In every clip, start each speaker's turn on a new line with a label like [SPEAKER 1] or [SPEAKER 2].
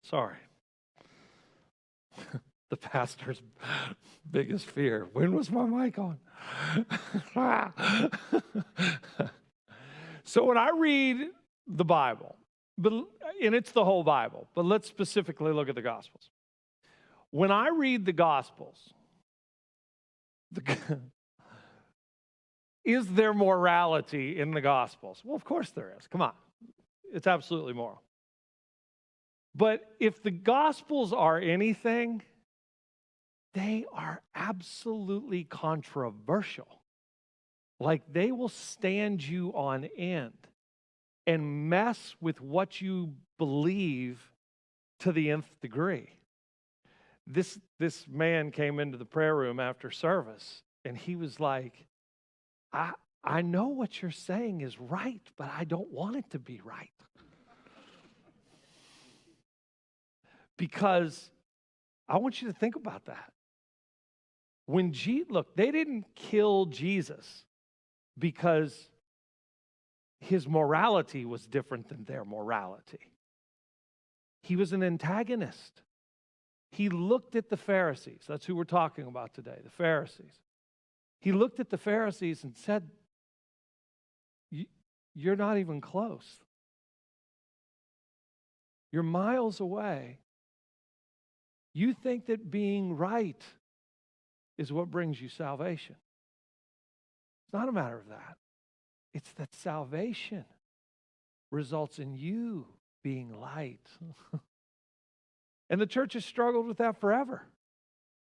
[SPEAKER 1] Sorry. The pastor's biggest fear. When was my mic on? So when I read the Bible, and it's the whole Bible, but let's specifically look at the Gospels. When I read the Gospels, is there morality in the Gospels? Well, of course there is. Come on. It's absolutely moral. But if the Gospels are anything, they are absolutely controversial. Like they will stand you on end and mess with what you believe to the nth degree. This man came into the prayer room after service, and he was like, I know what you're saying is right, but I don't want it to be right. Because I want you to think about that. Look, they didn't kill Jesus because his morality was different than their morality. He was an antagonist. He looked at the Pharisees. That's who we're talking about today, the Pharisees. He looked at the Pharisees and said, "You're not even close. You're miles away. You think that being right is what brings you salvation. It's not a matter of that. It's that salvation results in you being light." And the church has struggled with that forever.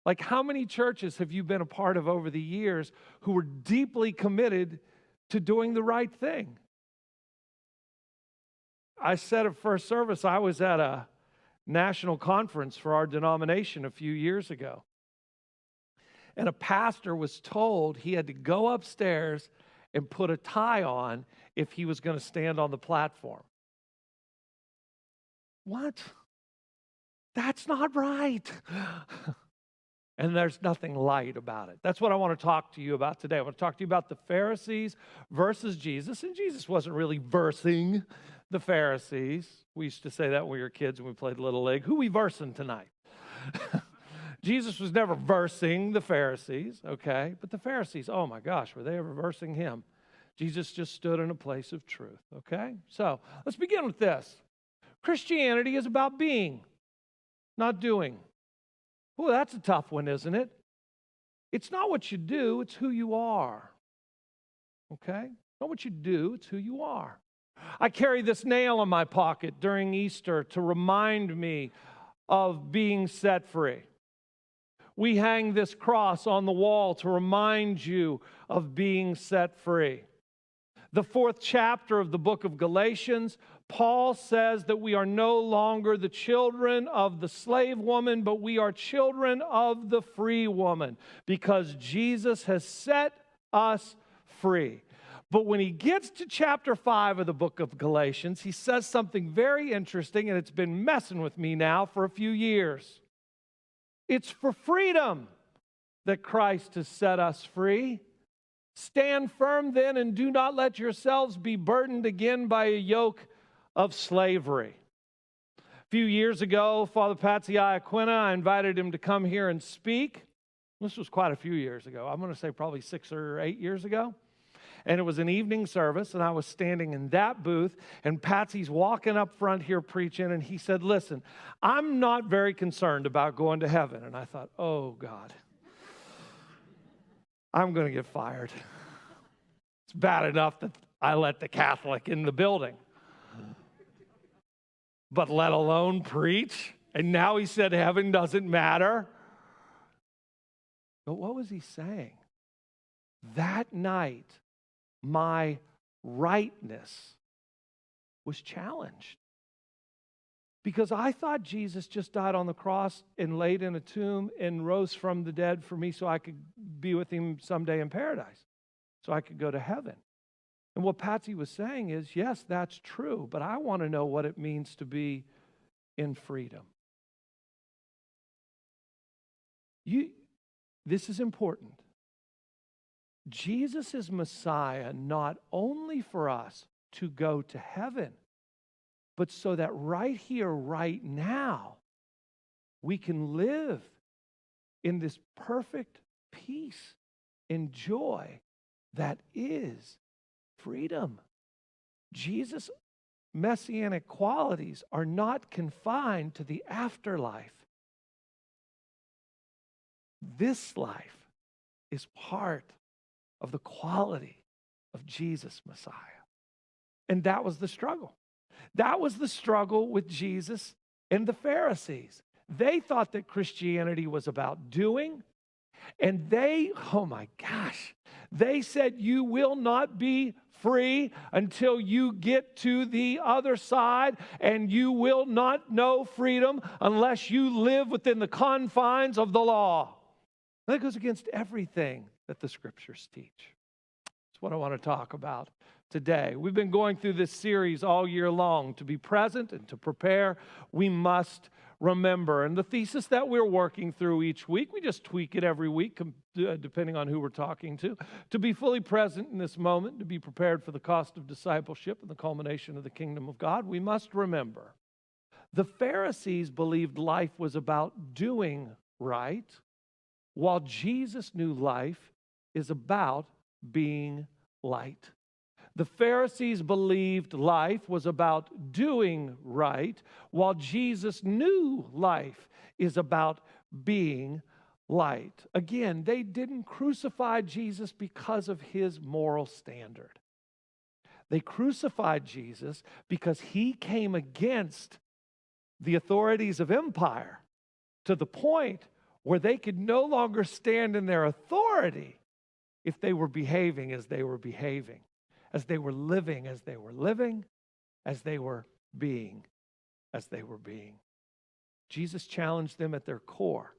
[SPEAKER 1] Like, how many churches have you been a part of over the years who were deeply committed to doing the right thing? I said at first service, I was at a national conference for our denomination a few years ago. And a pastor was told he had to go upstairs and put a tie on if he was going to stand on the platform. What? That's not right. And there's nothing light about it. That's what I want to talk to you about today. I want to talk to you about the Pharisees versus Jesus. And Jesus wasn't really versing the Pharisees. We used to say that when we were kids when we played Little League. Who we versing tonight? Jesus was never versing the Pharisees, okay? But the Pharisees, oh my gosh, were they ever versing him? Jesus just stood in a place of truth, okay? So let's begin with this. Christianity is about being, not doing. Well, that's a tough one, isn't it? It's not what you do, it's who you are, okay? Not what you do, it's who you are. I carry this nail in my pocket during Easter to remind me of being set free. We hang this cross on the wall to remind you of being set free. The 4th chapter of the book of Galatians, Paul says that we are no longer the children of the slave woman, but we are children of the free woman because Jesus has set us free. But when he gets to chapter 5 of the book of Galatians, he says something very interesting, and it's been messing with me now for a few years. It's for freedom that Christ has set us free. Stand firm then, and do not let yourselves be burdened again by a yoke of slavery. A few years ago, Father Patsy Iaquina, I invited him to come here and speak. This was quite a few years ago. I'm going to say probably 6 or 8 years ago. And it was an evening service, and I was standing in that booth, and Patsy's walking up front here preaching, and he said, "Listen, I'm not very concerned about going to heaven." And I thought, oh, God, I'm going to get fired. It's bad enough that I let the Catholic in the building, but let alone preach. And now he said heaven doesn't matter. But what was he saying? That night, my rightness was challenged because I thought Jesus just died on the cross and laid in a tomb and rose from the dead for me so I could be with him someday in paradise, so I could go to heaven. And what Patsy was saying is, yes, that's true, but I want to know what it means to be in freedom. This is important. Jesus is Messiah not only for us to go to heaven, but so that right here, right now, we can live in this perfect peace and joy that is freedom. Jesus' messianic qualities are not confined to the afterlife. This life is part of the quality of Jesus, Messiah. And that was the struggle. That was the struggle with Jesus and the Pharisees. They thought that Christianity was about doing, and they, oh my gosh, they said you will not be free until you get to the other side, and you will not know freedom unless you live within the confines of the law. That goes against everything that the Scriptures teach. That's what I want to talk about today. We've been going through this series all year long. To be present and to prepare, we must remember. And the thesis that we're working through each week, we just tweak it every week, depending on who we're talking to be fully present in this moment, to be prepared for the cost of discipleship and the culmination of the kingdom of God, we must remember. The Pharisees believed life was about doing right, while Jesus knew life is about being light. The Pharisees believed life was about doing right, while Jesus knew life is about being light. Again, they didn't crucify Jesus because of his moral standard. They crucified Jesus because he came against the authorities of empire to the point where they could no longer stand in their authority if they were behaving as they were behaving, as they were living as they were living, as they were being as they were being. Jesus challenged them at their core,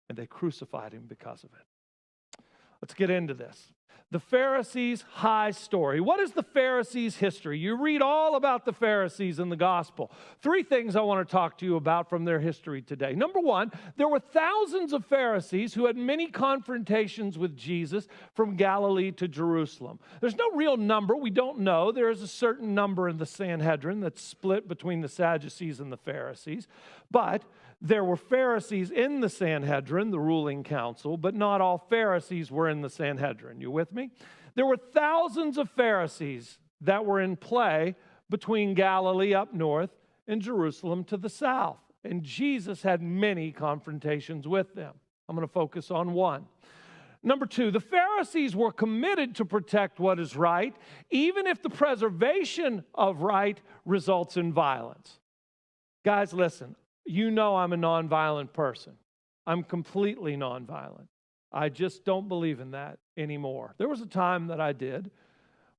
[SPEAKER 1] and they crucified him because of it. Let's get into this. The Pharisees' high story. What is the Pharisees' history? You read all about the Pharisees in the gospel. 3 things I want to talk to you about from their history today. Number 1, there were thousands of Pharisees who had many confrontations with Jesus from Galilee to Jerusalem. There's no real number. We don't know. There is a certain number in the Sanhedrin that's split between the Sadducees and the Pharisees. But there were Pharisees in the Sanhedrin, the ruling council, but not all Pharisees were in the Sanhedrin. You with me? There were thousands of Pharisees that were in play between Galilee up north and Jerusalem to the south. And Jesus had many confrontations with them. I'm going to focus on one. Number 2, the Pharisees were committed to protect what is right, even if the preservation of right results in violence. Guys, listen. You know I'm a nonviolent person. I'm completely nonviolent. I just don't believe in that anymore. There was a time that I did,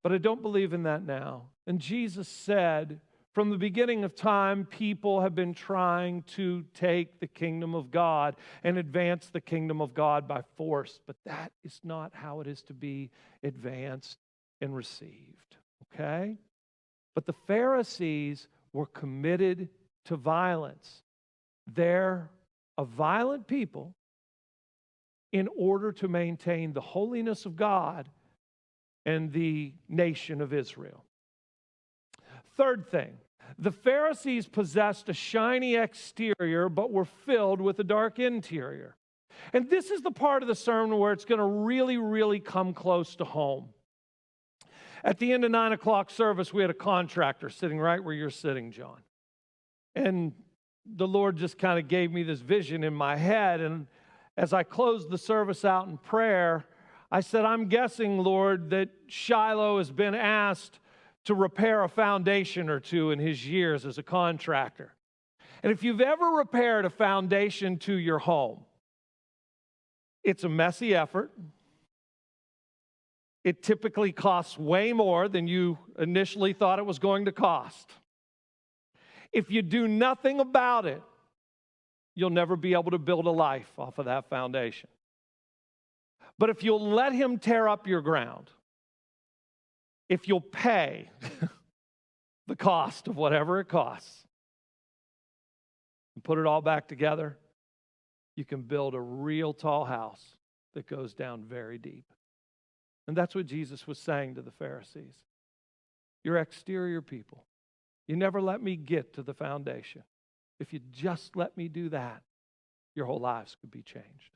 [SPEAKER 1] but I don't believe in that now. And Jesus said, from the beginning of time, people have been trying to take the kingdom of God and advance the kingdom of God by force, but that is not how it is to be advanced and received, okay? But the Pharisees were committed to violence. They're a violent people in order to maintain the holiness of God and the nation of Israel. Third thing, the Pharisees possessed a shiny exterior but were filled with a dark interior. And this is the part of the sermon where it's going to really, really come close to home. At the end of 9 o'clock service, we had a contractor sitting right where you're sitting, John. And the Lord just kind of gave me this vision in my head. And as I closed the service out in prayer, I said, I'm guessing, Lord, that Shiloh has been asked to repair a foundation or two in his years as a contractor. And if you've ever repaired a foundation to your home, it's a messy effort. It typically costs way more than you initially thought it was going to cost. If you do nothing about it, you'll never be able to build a life off of that foundation. But if you'll let him tear up your ground, if you'll pay the cost of whatever it costs and put it all back together, you can build a real tall house that goes down very deep. And that's what Jesus was saying to the Pharisees. You're exterior people. You never let me get to the foundation. If you just let me do that, your whole lives could be changed.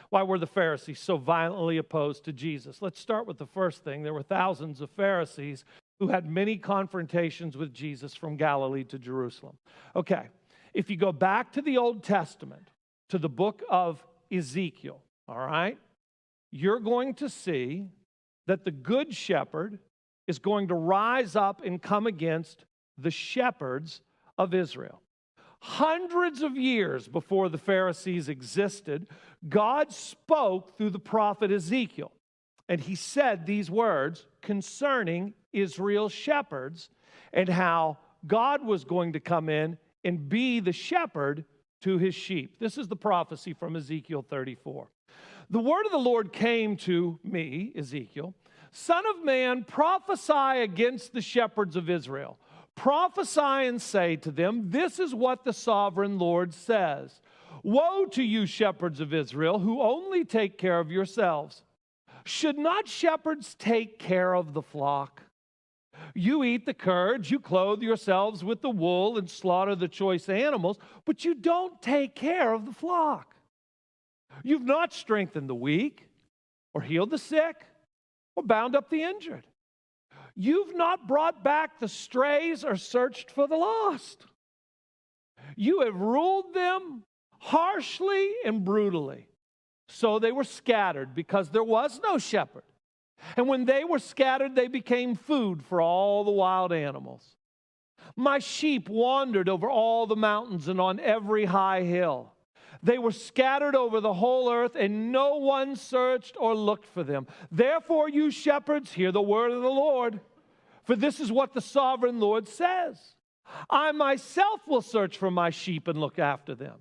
[SPEAKER 1] Why were the Pharisees so violently opposed to Jesus? Let's start with the first thing. There were thousands of Pharisees who had many confrontations with Jesus from Galilee to Jerusalem. Okay, if you go back to the Old Testament, to the book of Ezekiel, all right, you're going to see that the good shepherd is going to rise up and come against the shepherds of Israel. Hundreds of years before the Pharisees existed, God spoke through the prophet Ezekiel. And he said these words concerning Israel's shepherds and how God was going to come in and be the shepherd to his sheep. This is the prophecy from Ezekiel 34. The word of the Lord came to me, Ezekiel, Son of man, prophesy against the shepherds of Israel. Prophesy and say to them, this is what the sovereign Lord says. Woe to you, shepherds of Israel, who only take care of yourselves. Should not shepherds take care of the flock? You eat the curds, you clothe yourselves with the wool and slaughter the choice animals, but you don't take care of the flock. You've not strengthened the weak, or healed the sick, or bound up the injured. You've not brought back the strays or searched for the lost. You have ruled them harshly and brutally. So they were scattered because there was no shepherd. And when they were scattered, they became food for all the wild animals. My sheep wandered over all the mountains and on every high hill. They were scattered over the whole earth, and no one searched or looked for them. Therefore, you shepherds, hear the word of the Lord. For this is what the sovereign Lord says. I myself will search for my sheep and look after them.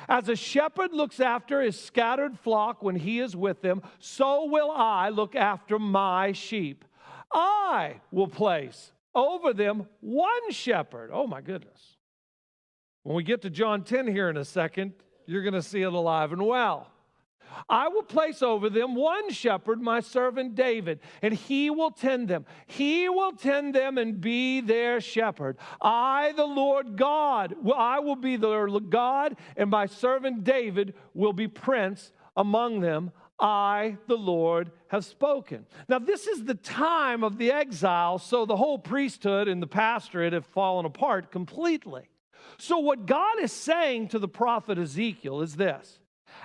[SPEAKER 1] As a shepherd looks after his scattered flock when he is with them, so will I look after my sheep. I will place over them one shepherd. Oh, my goodness. When we get to John 10 here in a second, you're going to see it alive and well. I will place over them one shepherd, my servant David, and he will tend them. He will tend them and be their shepherd. I, the Lord God, I will be their God, and my servant David will be prince among them. I, the Lord, have spoken. Now, this is the time of the exile, so the whole priesthood and the pastorate have fallen apart completely. So what God is saying to the prophet Ezekiel is this.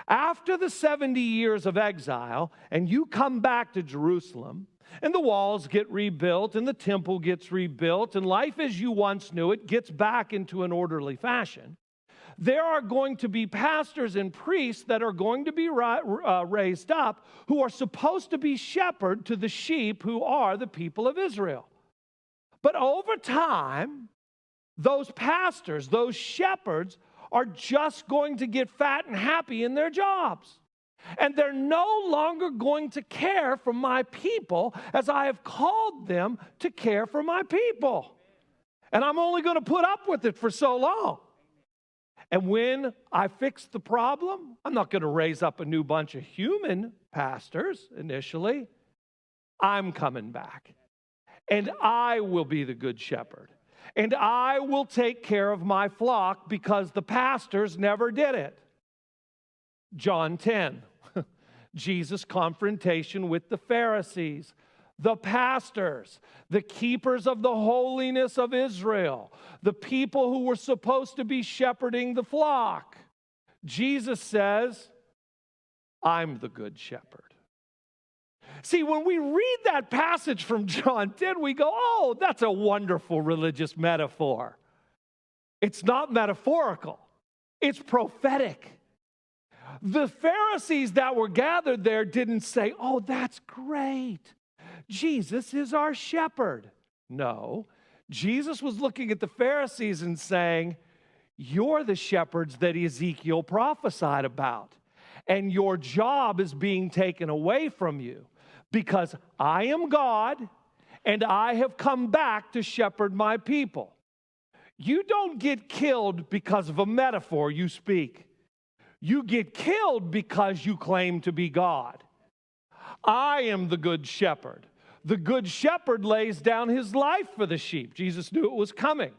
[SPEAKER 1] After the 70 years of exile, and you come back to Jerusalem, and the walls get rebuilt, and the temple gets rebuilt, and life as you once knew it gets back into an orderly fashion, there are going to be pastors and priests that are going to be raised up who are supposed to be shepherd to the sheep who are the people of Israel. But over time, those pastors, those shepherds, are just going to get fat and happy in their jobs. And they're no longer going to care for my people as I have called them to care for my people. And I'm only going to put up with it for so long. And when I fix the problem, I'm not going to raise up a new bunch of human pastors initially. I'm coming back. And I will be the good shepherd. And I will take care of my flock because the pastors never did it. John 10, Jesus' confrontation with the Pharisees, the pastors, the keepers of the holiness of Israel, the people who were supposed to be shepherding the flock. Jesus says, I'm the good shepherd. See, when we read that passage from John 10, we go, oh, that's a wonderful religious metaphor. It's not metaphorical. It's prophetic. The Pharisees that were gathered there didn't say, oh, that's great. Jesus is our shepherd. No, Jesus was looking at the Pharisees and saying, you're the shepherds that Ezekiel prophesied about, and your job is being taken away from you. Because I am God, and I have come back to shepherd my people. You don't get killed because of a metaphor you speak. You get killed because you claim to be God. I am the good shepherd. the good shepherd lays down his life for the sheep. Jesus knew it was coming.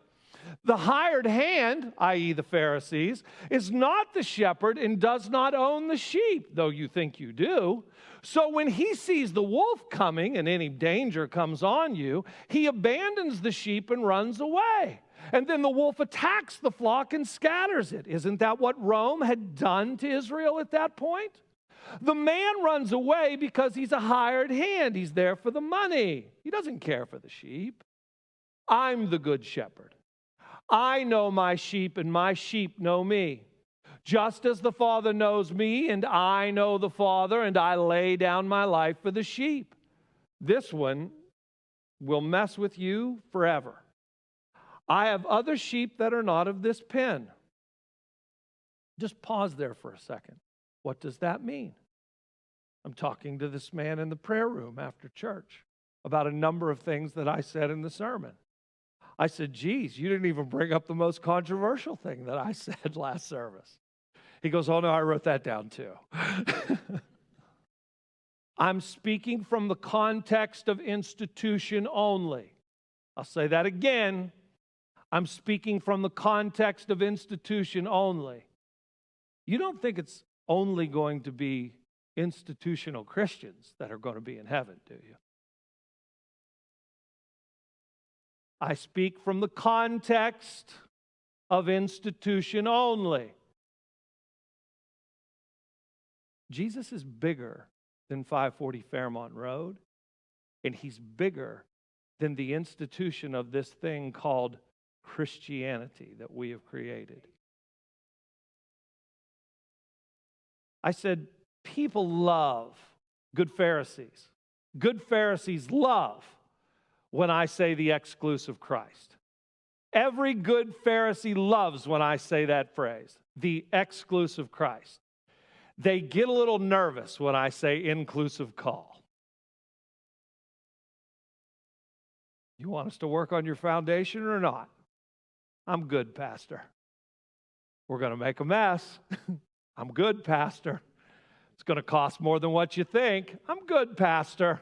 [SPEAKER 1] The hired hand, i.e. the Pharisees, is not the shepherd and does not own the sheep, though you think you do. So when he sees the wolf coming and any danger comes on you, he abandons the sheep and runs away. And then the wolf attacks the flock and scatters it. Isn't that what Rome had done to Israel at that point? The man runs away because he's a hired hand. He's there for the money. He doesn't care for the sheep. I'm the good shepherd. I know my sheep, and my sheep know me. Just as the Father knows me, and I know the Father, and I lay down my life for the sheep. This one will mess with you forever. I have other sheep that are not of this pen. Just pause there for a second. What does that mean? I'm talking to this man in the prayer room after church about a number of things that I said in the sermon. I said, geez, you didn't even bring up the most controversial thing that I said last service. He goes, oh no, I wrote that down too. I'm speaking from the context of institution only. I'll say that again. I'm speaking from the context of institution only. You don't think it's only going to be institutional Christians that are going to be in heaven, do you? I speak from the context of institution only. Jesus is bigger than 540 Fairmont Road, and he's bigger than the institution of this thing called Christianity that we have created. I said, people love good Pharisees. Good Pharisees love when I say the exclusive Christ. Every good Pharisee loves when I say that phrase, the exclusive Christ. They get a little nervous when I say inclusive call. You want us to work on your foundation or not? I'm good, Pastor. We're going to make a mess. I'm good, Pastor. It's going to cost more than what you think. I'm good, Pastor.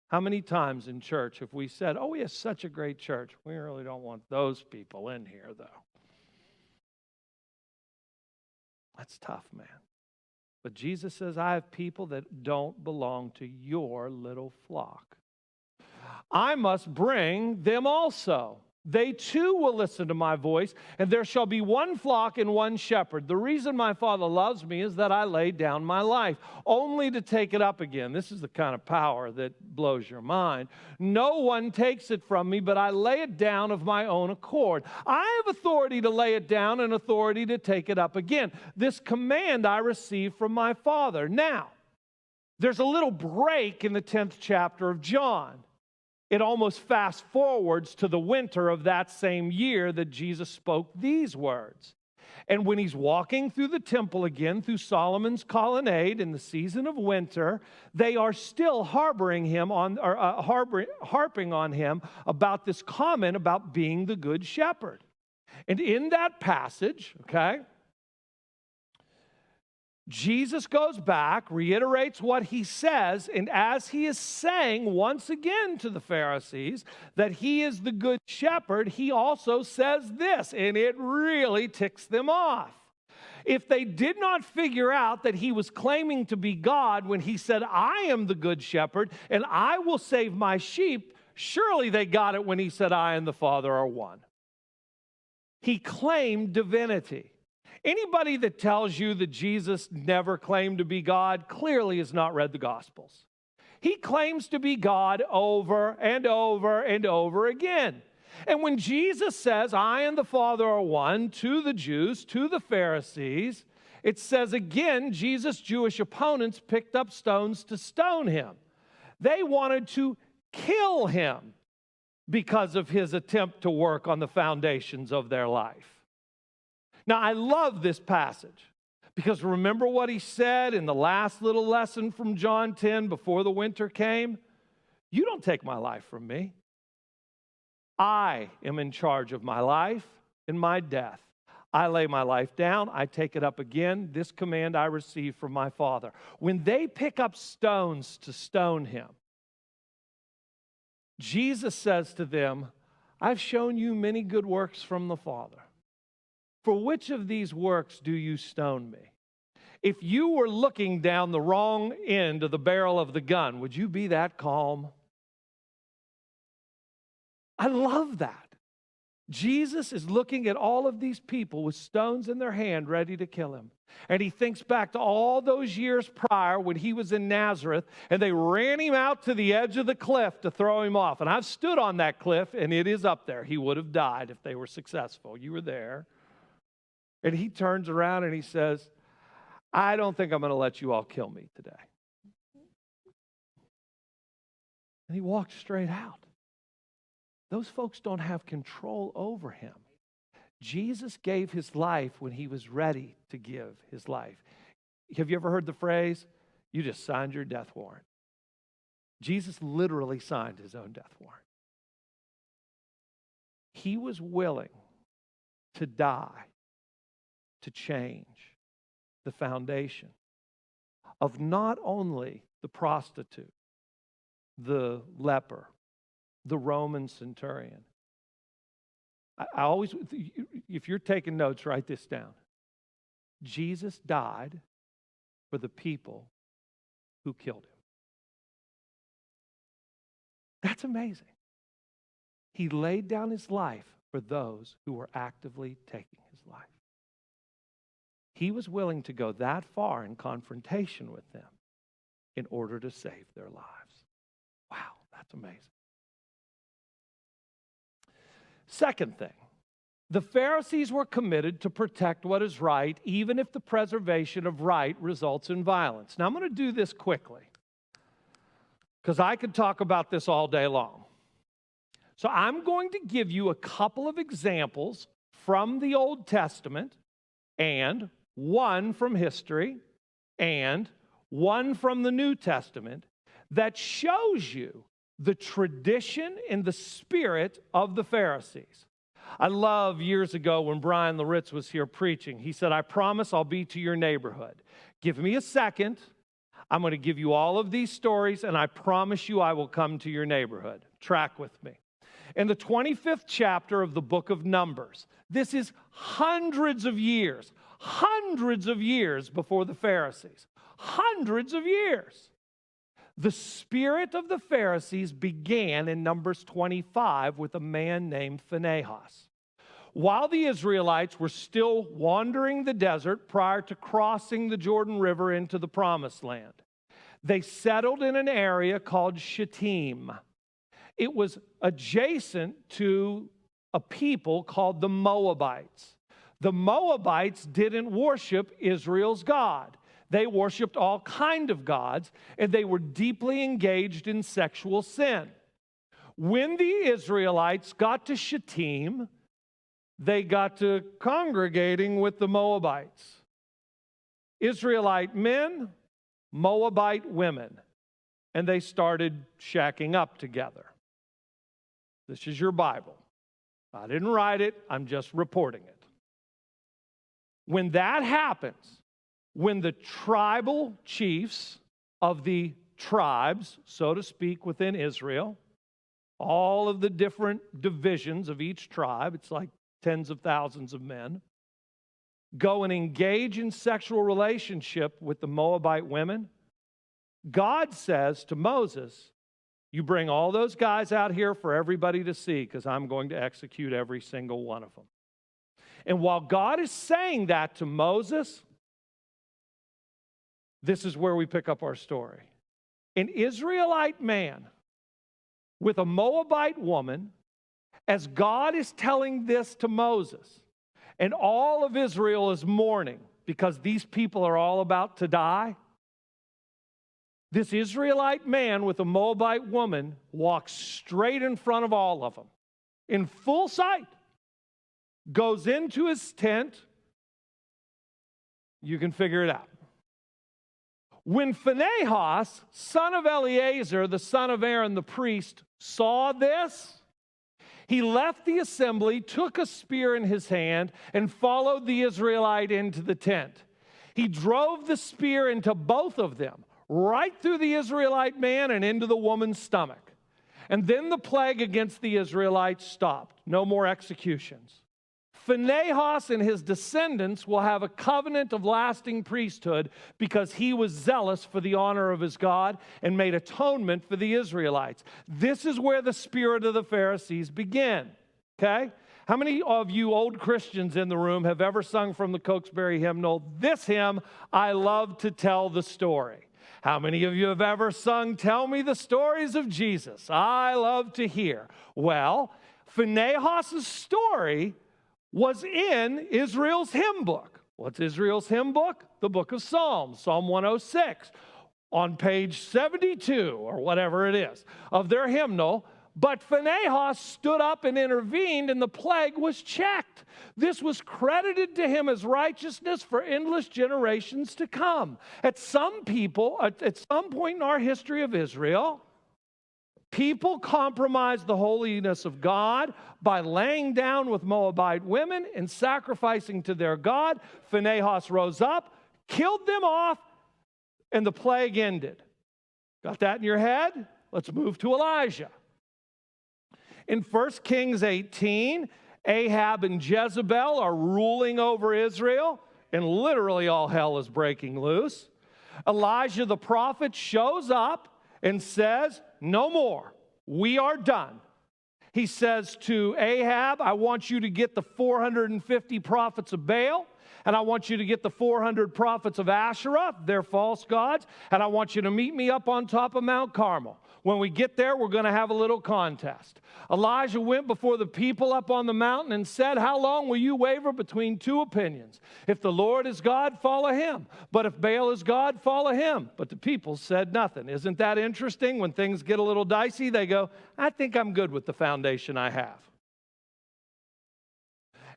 [SPEAKER 1] How many times in church have we said, oh, we have such a great church. We really don't want those people in here, though. That's tough, man. But Jesus says, I have people that don't belong to your little flock. I must bring them also. They too will listen to my voice, and there shall be one flock and one shepherd. The reason my Father loves me is that I laid down my life, only to take it up again. This is the kind of power that blows your mind. No one takes it from me, but I lay it down of my own accord. I have authority to lay it down and authority to take it up again. This command I received from my Father. Now, there's a little break in the 10th chapter of John. It almost fast forwards to the winter of that same year that Jesus spoke these words. And when he's walking through the temple again, through Solomon's colonnade in the season of winter, they are still harping on him about this comment about being the good shepherd. And in that passage, okay, Jesus goes back, reiterates what he says, and as he is saying once again to the Pharisees that he is the good shepherd, he also says this, and it really ticks them off. If they did not figure out that he was claiming to be God when he said, I am the good shepherd, and I will save my sheep, surely they got it when he said, I and the Father are one. He claimed divinity. Anybody that tells you that Jesus never claimed to be God clearly has not read the Gospels. He claims to be God over and over and over again. And when Jesus says, I and the Father are one, to the Jews, to the Pharisees, it says again, Jesus' Jewish opponents picked up stones to stone him. They wanted to kill him because of his attempt to work on the foundations of their life. Now, I love this passage because remember what he said in the last little lesson from John 10 before the winter came? You don't take my life from me. I am in charge of my life and my death. I lay my life down, I take it up again. This command I received from my Father. When they pick up stones to stone him, Jesus says to them, I've shown you many good works from the Father. For which of these works do you stone me? If you were looking down the wrong end of the barrel of the gun, would you be that calm? I love that. Jesus is looking at all of these people with stones in their hand ready to kill him. And he thinks back to all those years prior when he was in Nazareth and they ran him out to the edge of the cliff to throw him off. And I've stood on that cliff and it is up there. He would have died if they were successful. You were there. And he turns around and he says, I don't think I'm going to let you all kill me today. And he walked straight out. Those folks don't have control over him. Jesus gave his life when he was ready to give his life. Have you ever heard the phrase, you just signed your death warrant? Jesus literally signed his own death warrant. He was willing to die to change the foundation of not only the prostitute, the leper, the Roman centurion. I always, if you're taking notes, write this down. Jesus died for the people who killed him. That's amazing. He laid down his life for those who were actively taking his life. He was willing to go that far in confrontation with them in order to save their lives. Wow, that's amazing. Second thing, the Pharisees were committed to protect what is right, even if the preservation of right results in violence. Now, I'm going to do this quickly because I could talk about this all day long. So I'm going to give you a couple of examples from the Old Testament and one from history and one from the New Testament that shows you the tradition and the spirit of the Pharisees. I love years ago when Brian Laritz was here preaching. He said, I promise I'll be to your neighborhood. Give me a second. I'm going to give you all of these stories, and I promise you I will come to your neighborhood. Track with me. In the 25th chapter of the book of Numbers, this is hundreds of years before the Pharisees. Hundreds of years. The spirit of the Pharisees began in Numbers 25 with a man named Phinehas. While the Israelites were still wandering the desert prior to crossing the Jordan River into the Promised Land, they settled in an area called Shittim. It was adjacent to a people called the Moabites. The Moabites didn't worship Israel's God. They worshiped all kinds of gods, and they were deeply engaged in sexual sin. When the Israelites got to Shittim, they got to congregating with the Moabites. Israelite men, Moabite women, and they started shacking up together. This is your Bible. I didn't write it, I'm just reporting it. When that happens, when the tribal chiefs of the tribes, so to speak, within Israel, all of the different divisions of each tribe, it's like tens of thousands of men, go and engage in sexual relationship with the Moabite women, God says to Moses, you bring all those guys out here for everybody to see because I'm going to execute every single one of them. And while God is saying that to Moses, this is where we pick up our story. An Israelite man with a Moabite woman, as God is telling this to Moses, and all of Israel is mourning because these people are all about to die, this Israelite man with a Moabite woman walks straight in front of all of them, in full sight, goes into his tent. You can figure it out. When Phinehas, son of Eleazar, the son of Aaron the priest, saw this, He left the assembly, took a spear in his hand, and followed the Israelite into the tent. He drove the spear into both of them, right through the Israelite man and into the woman's stomach. And then the plague against the Israelites stopped. No more executions. Phinehas and his descendants will have a covenant of lasting priesthood because he was zealous for the honor of his God and made atonement for the Israelites. This is where the spirit of the Pharisees begin. Okay? How many of you old Christians in the room have ever sung from the Cokesbury hymnal, "This hymn, I love to tell the story"? How many of you have ever sung, "Tell me the stories of Jesus, I love to hear"? Well, Phinehas' story was in Israel's hymn book. What's Israel's hymn book? The book of Psalms, Psalm 106, on page 72 or whatever it is of their hymnal. But Phinehas stood up and intervened, and the plague was checked. This was credited to him as righteousness for endless generations to come. At some point in our history of Israel, people compromised the holiness of God by laying down with Moabite women and sacrificing to their God. Phinehas rose up, killed them off, and the plague ended. Got that in your head? Let's move to Elijah. In 1 Kings 18, Ahab and Jezebel are ruling over Israel, and literally all hell is breaking loose. Elijah the prophet shows up and says, "No more. We are done." He says to Ahab, "I want you to get the 450 prophets of Baal, and I want you to get the 400 prophets of Asherah, their false gods, and I want you to meet me up on top of Mount Carmel. When we get there, we're going to have a little contest." Elijah went before the people up on the mountain and said, "How long will you waver between two opinions? If the Lord is God, follow him. But if Baal is God, follow him." But the people said nothing. Isn't that interesting? When things get a little dicey, they go, "I think I'm good with the foundation I have."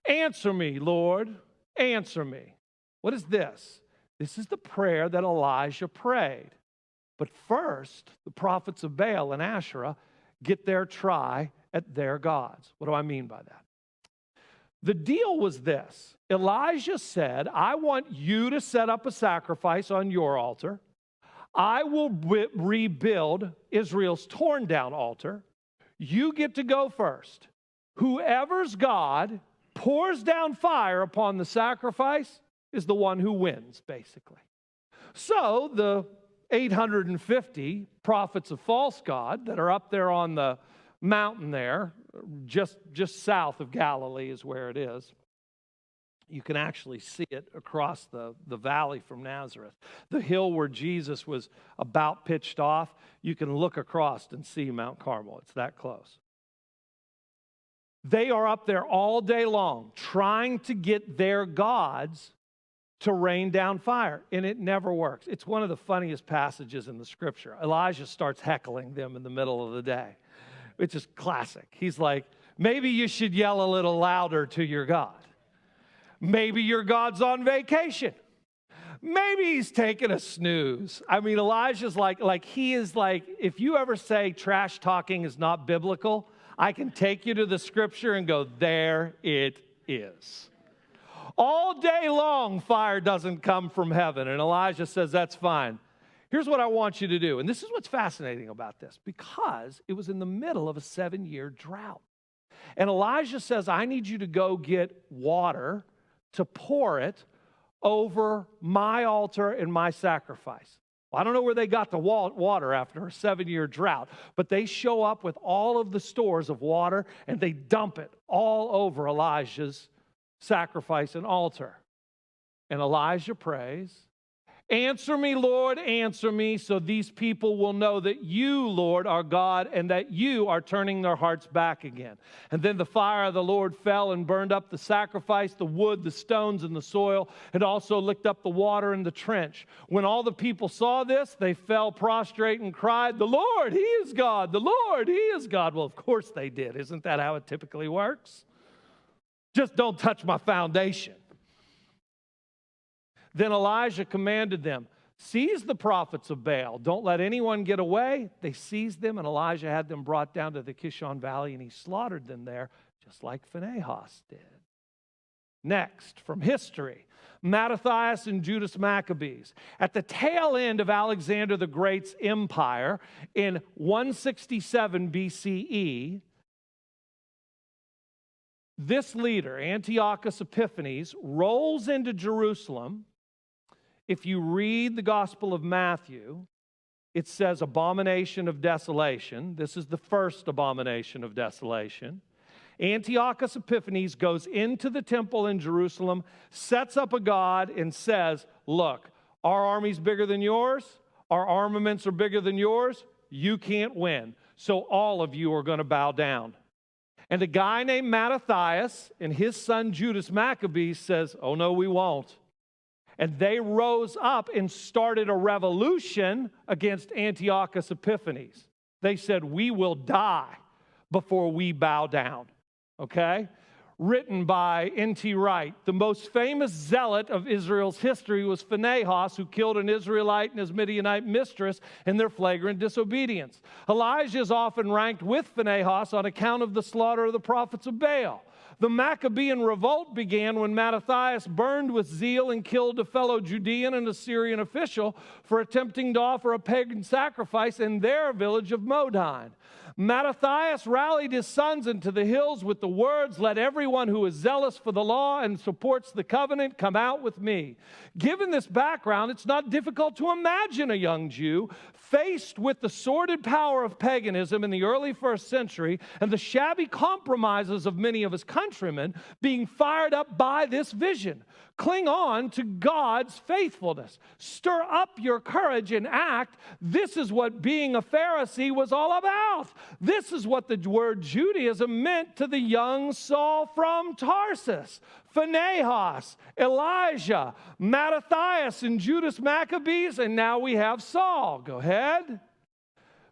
[SPEAKER 1] "Answer me, Lord, answer me." What is this? This is the prayer that Elijah prayed. But first, the prophets of Baal and Asherah get their try at their gods. What do I mean by that? The deal was this. Elijah said, "I want you to set up a sacrifice on your altar. I will rebuild Israel's torn down altar. You get to go first. Whoever's God pours down fire upon the sacrifice is the one who wins," basically. So the 850 prophets of false god that are up there on the mountain there, just south of Galilee is where it is. You can actually see it across the valley from Nazareth. The hill where Jesus was about pitched off, you can look across and see Mount Carmel. It's that close. They are up there all day long trying to get their gods to rain down fire, and it never works. It's one of the funniest passages in the scripture. Elijah starts heckling them in the middle of the day, which is classic. He's like, "Maybe you should yell a little louder to your God. Maybe your God's on vacation. Maybe he's taking a snooze." I mean, Elijah's like he is like, if you ever say trash talking is not biblical, I can take you to the scripture and go, there it is. All day long, fire doesn't come from heaven. And Elijah says, "That's fine. Here's what I want you to do." And this is what's fascinating about this, because it was in the middle of a 7-year drought. And Elijah says, "I need you to go get water to pour it over my altar and my sacrifice." Well, I don't know where they got the water after a 7-year drought, but they show up with all of the stores of water and they dump it all over Elijah's sacrifice and altar. And Elijah prays, "Answer me, Lord, answer me, so these people will know that you, Lord, are God, and that you are turning their hearts back again." And then the fire of the Lord fell and burned up the sacrifice, the wood, the stones, and the soil, and also licked up the water in the trench. When all the people saw this, they fell prostrate and cried, "The Lord, he is God! The Lord, he is God!" Well, of course they did. Isn't that how it typically works? Just don't touch my foundation. Then Elijah commanded them, seized the prophets of Baal. Don't let anyone get away. They seized them, and Elijah had them brought down to the Kishon Valley, and he slaughtered them there, just like Phinehas did. Next, from history, Matathias and Judas Maccabees. At the tail end of Alexander the Great's empire in 167 BCE, this leader, Antiochus Epiphanes, rolls into Jerusalem. If you read the Gospel of Matthew, it says abomination of desolation. This is the first abomination of desolation. Antiochus Epiphanes goes into the temple in Jerusalem, sets up a god, and says, look, our army's bigger than yours. Our armaments are bigger than yours. You can't win. So all of you are going to bow down. And a guy named Matathias and his son Judas Maccabees says, oh no, we won't. And they rose up and started a revolution against Antiochus Epiphanes. They said, we will die before we bow down. Okay? Written by N.T. Wright. The most famous zealot of Israel's history was Phinehas, who killed an Israelite and his Midianite mistress in their flagrant disobedience. Elijah is often ranked with Phinehas on account of the slaughter of the prophets of Baal. The Maccabean Revolt began when Matathias burned with zeal and killed a fellow Judean and Assyrian official for attempting to offer a pagan sacrifice in their village of Modine. Matathias rallied his sons into the hills with the words, let everyone who is zealous for the law and supports the covenant come out with me. Given this background, it's not difficult to imagine a young Jew faced with the sordid power of paganism in the early first century and the shabby compromises of many of his countrymen being fired up by this vision. Cling on to God's faithfulness. Stir up your courage and act. This is what being a Pharisee was all about. This is what the word Judaism meant to the young Saul from Tarsus. Phinehas, Elijah, Matathias, and Judas Maccabees, and now we have Saul. Go ahead.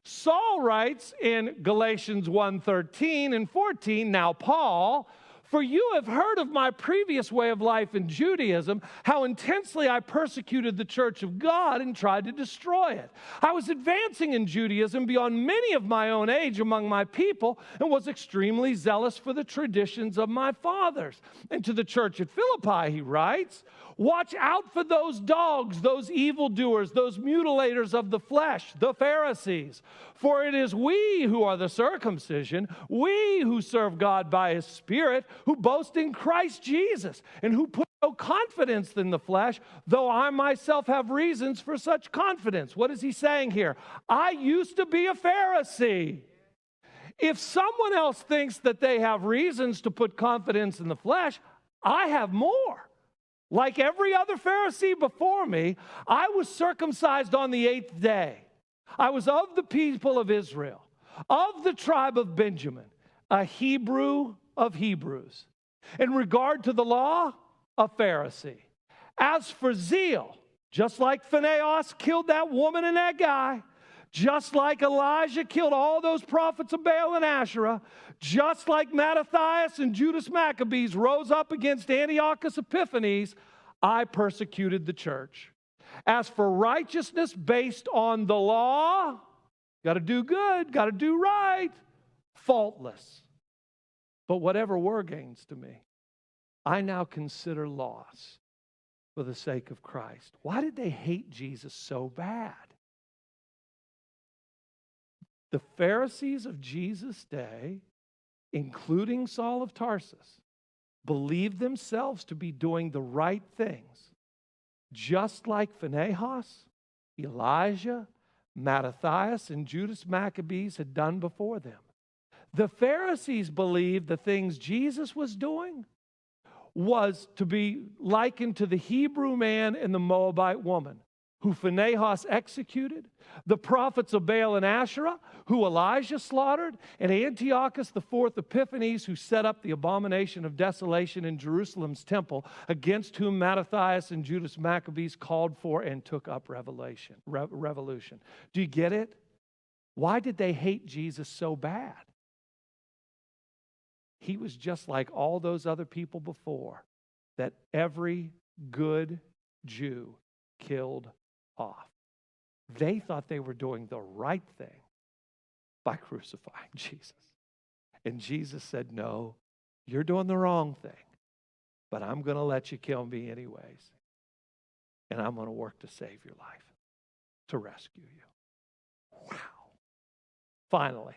[SPEAKER 1] Saul writes in Galatians 1:13 and 14, now Paul, for you have heard of my previous way of life in Judaism, how intensely I persecuted the church of God and tried to destroy it. I was advancing in Judaism beyond many of my own age among my people and was extremely zealous for the traditions of my fathers. And to the church at Philippi, he writes, watch out for those dogs, those evildoers, those mutilators of the flesh, the Pharisees. For it is we who are the circumcision, we who serve God by His Spirit, who boast in Christ Jesus, and who put no confidence in the flesh, though I myself have reasons for such confidence. What is he saying here? I used to be a Pharisee. If someone else thinks that they have reasons to put confidence in the flesh, I have more. Like every other Pharisee before me, I was circumcised on the 8th day. I was of the people of Israel, of the tribe of Benjamin, a Hebrew of Hebrews. In regard to the law, a Pharisee. As for zeal, just like Phinehas killed that woman and that guy, just like Elijah killed all those prophets of Baal and Asherah, just like Matathias and Judas Maccabees rose up against Antiochus Epiphanes, I persecuted the church. As for righteousness based on the law, got to do good, got to do right, faultless. But whatever were gains to me, I now consider loss for the sake of Christ. Why did they hate Jesus so bad? The Pharisees of Jesus' day, including Saul of Tarsus, believed themselves to be doing the right things, just like Phinehas, Elijah, Matathias, and Judas Maccabees had done before them. The Pharisees believed the things Jesus was doing was to be likened to the Hebrew man and the Moabite woman, who Phinehas executed, the prophets of Baal and Asherah, who Elijah slaughtered, and Antiochus IV Epiphanes, who set up the abomination of desolation in Jerusalem's temple, against whom Matthias and Judas Maccabees called for and took up revolution. Do you get it? Why did they hate Jesus so bad? He was just like all those other people before that every good Jew killed off. They thought they were doing the right thing by crucifying Jesus. And Jesus said, no, you're doing the wrong thing, but I'm going to let you kill me anyways. And I'm going to work to save your life, to rescue you. Wow. Finally,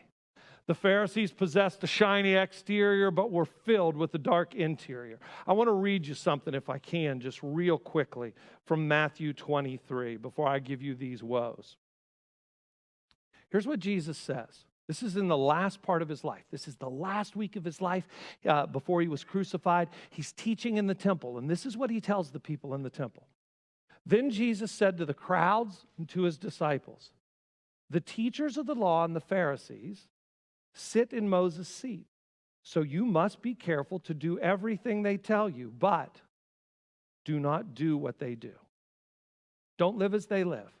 [SPEAKER 1] the Pharisees possessed a shiny exterior, but were filled with a dark interior. I want to read you something, if I can, just real quickly from Matthew 23 before I give you these woes. Here's what Jesus says. This is in the last part of his life. This is the last week of his life before he was crucified. He's teaching in the temple, and this is what he tells the people in the temple. Then Jesus said to the crowds and to his disciples, the teachers of the law and the Pharisees sit in Moses' seat. So you must be careful to do everything they tell you, but do not do what they do. Don't live as they live.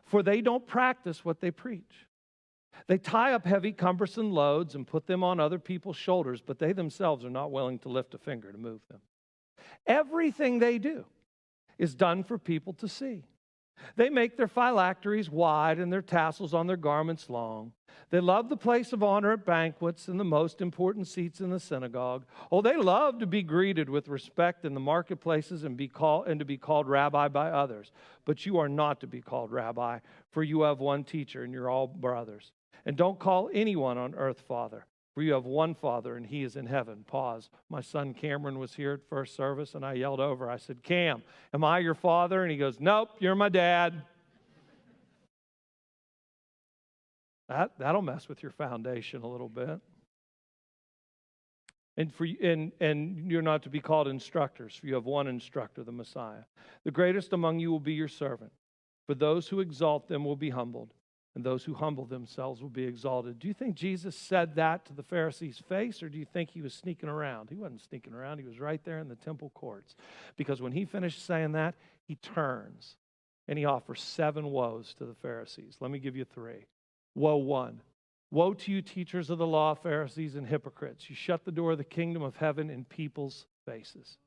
[SPEAKER 1] For they don't practice what they preach. They tie up heavy, cumbersome loads and put them on other people's shoulders, but they themselves are not willing to lift a finger to move them. Everything they do is done for people to see. They make their phylacteries wide and their tassels on their garments long. They love the place of honor at banquets and the most important seats in the synagogue. Oh, they love to be greeted with respect in the marketplaces and to be called rabbi by others. But you are not to be called rabbi, for you have one teacher and you're all brothers. And don't call anyone on earth father, for you have one Father and he is in heaven. Pause. My son Cameron was here at first service and I yelled over. I said, Cam, am I your father? And he goes, nope, you're my dad. That'll mess with your foundation a little bit. And you're not to be called instructors, for you have one instructor, the Messiah. The greatest among you will be your servant. For those who exalt them will be humbled, and those who humble themselves will be exalted. Do you think Jesus said that to the Pharisees' face, or do you think he was sneaking around? He wasn't sneaking around. He was right there in the temple courts. Because when he finished saying that, he turns and he offers 7 woes to the Pharisees. Let me give you 3. Woe 1. Woe to you, teachers of the law, Pharisees and hypocrites. You shut the door of the kingdom of heaven in people's faces.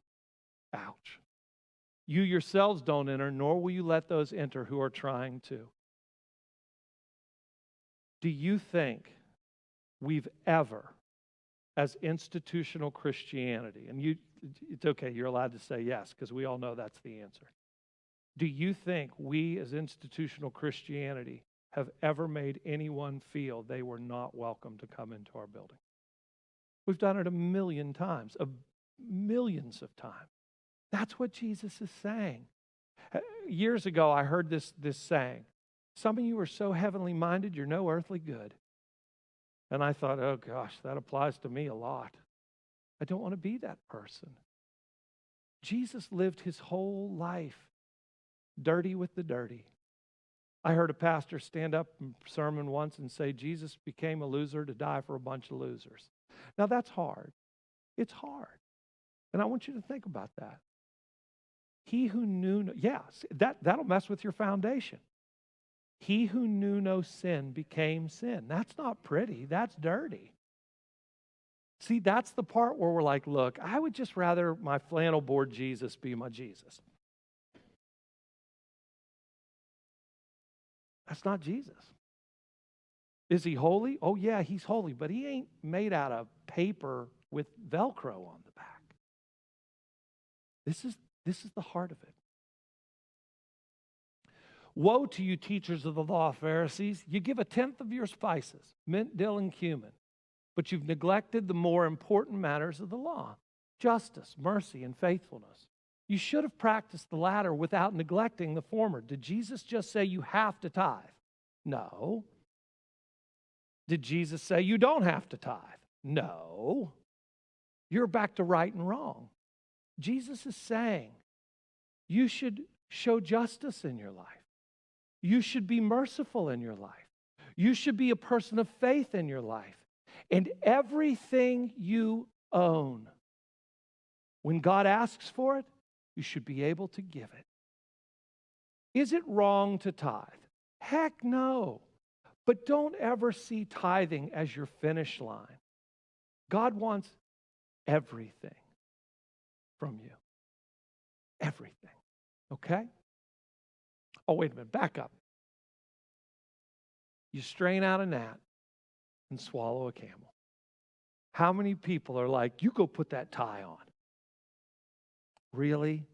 [SPEAKER 1] Ouch. You yourselves don't enter, nor will you let those enter who are trying to. Do you think we've ever, as institutional Christianity, and it's okay, you're allowed to say yes, because we all know that's the answer. Do you think we, as institutional Christianity, have ever made anyone feel they were not welcome to come into our building? We've done it a million times, millions of times. That's what Jesus is saying. Years ago, I heard this saying, some of you are so heavenly minded, you're no earthly good. And I thought, oh gosh, that applies to me a lot. I don't want to be that person. Jesus lived his whole life dirty with the dirty. I heard a pastor stand up in a sermon once and say, Jesus became a loser to die for a bunch of losers. Now that's hard. It's hard. And I want you to think about that. He who knew no, that'll mess with your foundation. He who knew no sin became sin. That's not pretty. That's dirty. See, that's the part where we're like, look, I would just rather my flannel board Jesus be my Jesus. That's not Jesus. Is he holy? Oh yeah, he's holy, but he ain't made out of paper with Velcro on the back. This is the heart of it. Woe to you, teachers of the law, Pharisees. You give 1/10 of your spices, mint, dill, and cumin, but you've neglected the more important matters of the law, justice, mercy, and faithfulness. You should have practiced the latter without neglecting the former. Did Jesus just say you have to tithe? No. Did Jesus say you don't have to tithe? No. You're back to right and wrong. Jesus is saying you should show justice in your life. You should be merciful in your life. You should be a person of faith in your life. And everything you own, when God asks for it, you should be able to give it. Is it wrong to tithe? Heck no. But don't ever see tithing as your finish line. God wants everything from you. Everything. Okay? Oh, wait a minute, back up. You strain out a gnat and swallow a camel. How many people are like, you go put that tie on? Really?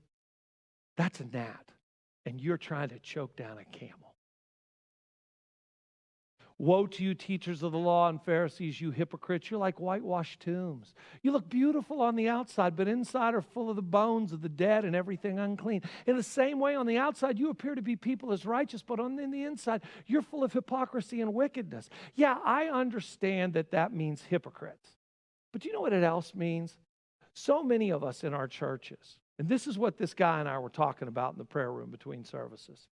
[SPEAKER 1] That's a gnat, and you're trying to choke down a camel. Woe to you, teachers of the law and Pharisees, you hypocrites. You're like whitewashed tombs. You look beautiful on the outside, but inside are full of the bones of the dead and everything unclean. In the same way, on the outside, you appear to be people as righteous, but on the inside, you're full of hypocrisy and wickedness. Yeah, I understand that means hypocrites. But do you know what it else means? So many of us in our churches, and this is what this guy and I were talking about in the prayer room between services.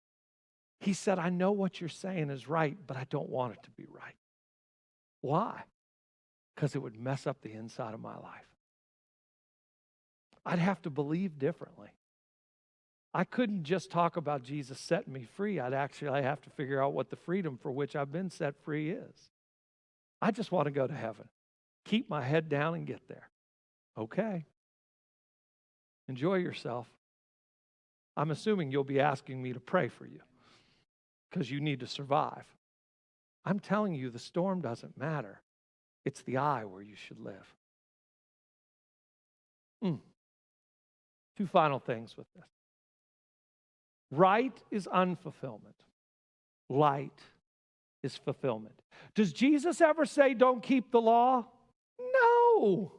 [SPEAKER 1] He said, I know what you're saying is right, but I don't want it to be right. Why? Because it would mess up the inside of my life. I'd have to believe differently. I couldn't just talk about Jesus setting me free. I have to figure out what the freedom for which I've been set free is. I just want to go to heaven. Keep my head down and get there. Okay. Enjoy yourself. I'm assuming you'll be asking me to pray for you because you need to survive. I'm telling you, the storm doesn't matter. It's the eye where you should live. Two final things with this. Right is unfulfillment. Light is fulfillment. Does Jesus ever say, don't keep the law? No.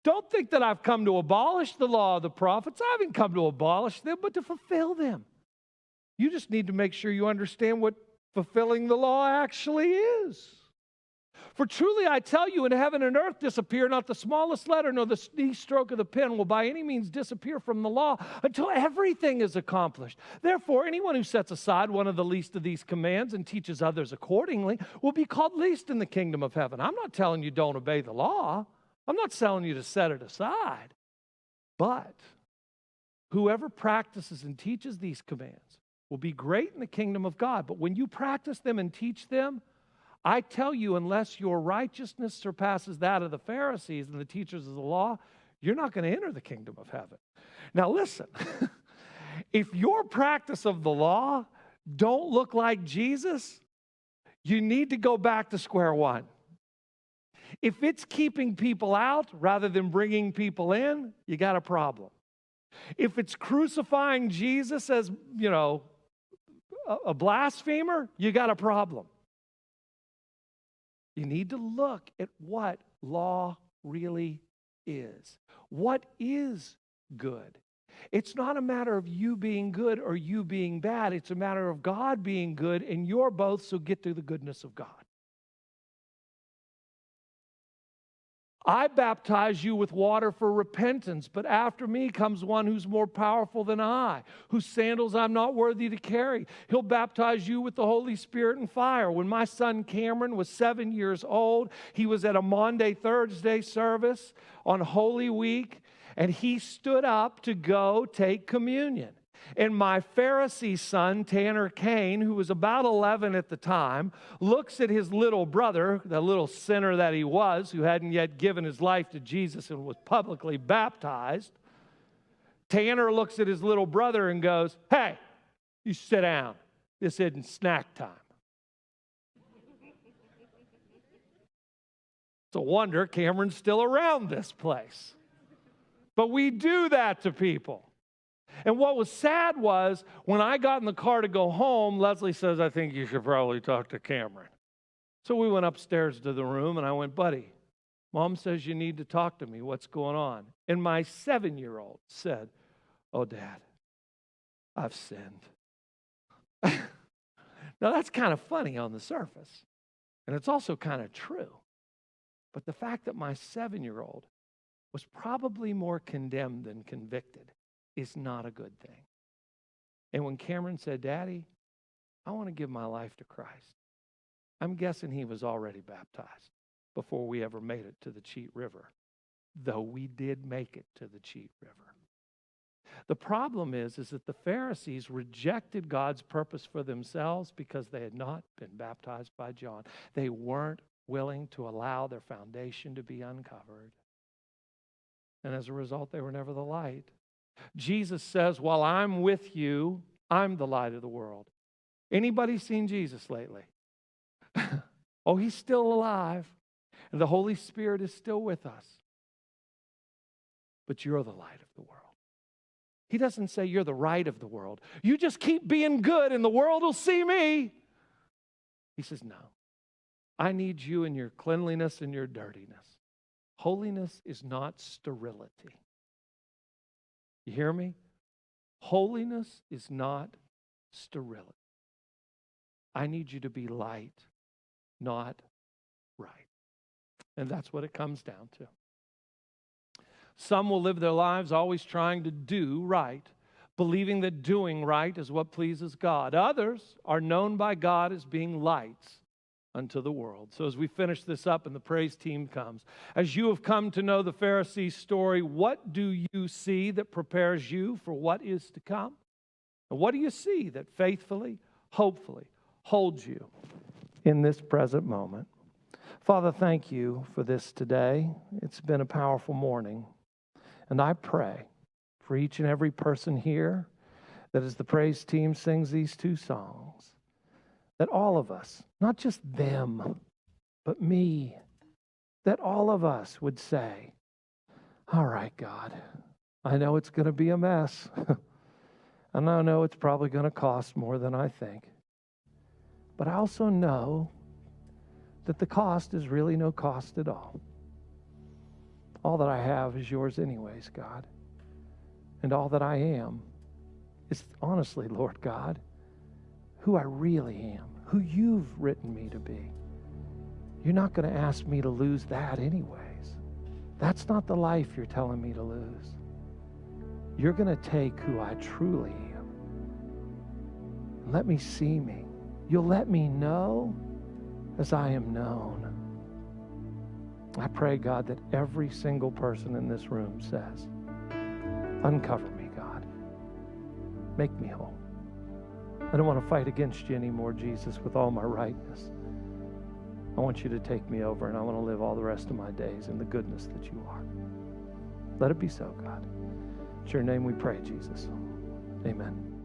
[SPEAKER 1] Don't think that I've come to abolish the law of the prophets. I haven't come to abolish them, but to fulfill them. You just need to make sure you understand what fulfilling the law actually is. For truly I tell you, in heaven and earth disappear, not the smallest letter nor the least stroke of the pen will by any means disappear from the law until everything is accomplished. Therefore, anyone who sets aside one of the least of these commands and teaches others accordingly will be called least in the kingdom of heaven. I'm not telling you don't obey the law. I'm not telling you to set it aside. But whoever practices and teaches these commands will be great in the kingdom of God. But when you practice them and teach them, I tell you, unless your righteousness surpasses that of the Pharisees and the teachers of the law, you're not going to enter the kingdom of heaven. Now listen, if your practice of the law don't look like Jesus, you need to go back to square one. If it's keeping people out rather than bringing people in, you got a problem. If it's crucifying Jesus as, a blasphemer, you got a problem. You need to look at what law really is. What is good? It's not a matter of you being good or you being bad. It's a matter of God being good and you're both, so get to the goodness of God. I baptize you with water for repentance, but after me comes one who's more powerful than I, whose sandals I'm not worthy to carry. He'll baptize you with the Holy Spirit and fire. When my son Cameron was 7 years old, he was at a Maundy Thursday service on Holy Week, and he stood up to go take communion. And my Pharisee son, Tanner Cain, who was about 11 at the time, looks at his little brother, the little sinner that he was, who hadn't yet given his life to Jesus and was publicly baptized. Tanner looks at his little brother and goes, "Hey, you sit down. This isn't snack time." It's a wonder Cameron's still around this place. But we do that to people. And what was sad was, when I got in the car to go home, Leslie says, "I think you should probably talk to Cameron." So we went upstairs to the room, and I went, "Buddy, Mom says you need to talk to me. What's going on?" And my 7-year-old said, "Oh, Dad, I've sinned." Now, that's kind of funny on the surface, and it's also kind of true. But the fact that my 7-year-old was probably more condemned than convicted is not a good thing. And when Cameron said, "Daddy, I want to give my life to Christ," I'm guessing he was already baptized before we ever made it to the Cheat River, though we did make it to the Cheat River. The problem is that the Pharisees rejected God's purpose for themselves because they had not been baptized by John. They weren't willing to allow their foundation to be uncovered. And as a result, they were never the light. Jesus says, "While I'm with you, I'm the light of the world. Anybody seen Jesus lately? Oh, he's still alive. And the Holy Spirit is still with us. But you're the light of the world. He doesn't say you're the right of the world. You just keep being good and the world will see me. He says, no. I need you in your cleanliness and your dirtiness. Holiness is not sterility. You hear me? Holiness is not sterility. I need you to be light, not right. And that's what it comes down to. Some will live their lives always trying to do right, believing that doing right is what pleases God. Others are known by God as being lights unto the world. So as we finish this up and the praise team comes, as you have come to know the Pharisees' story, what do you see that prepares you for what is to come? And what do you see that faithfully, hopefully, holds you in this present moment? Father, thank you for this today. It's been a powerful morning. And I pray for each and every person here that as the praise team sings these two songs, that all of us, not just them, but me, that all of us would say, all right, God, I know it's going to be a mess. And I know it's probably going to cost more than I think. But I also know that the cost is really no cost at all. All that I have is yours anyways, God. And all that I am is honestly, Lord God, who I really am, who you've written me to be. You're not going to ask me to lose that anyways. That's not the life you're telling me to lose. You're going to take who I truly am and let me see me. You'll let me know as I am known. I pray, God, that every single person in this room says, uncover me, God. Make me whole. I don't want to fight against you anymore, Jesus, with all my rightness. I want you to take me over, and I want to live all the rest of my days in the goodness that you are. Let it be so, God. In your name we pray, Jesus. Amen.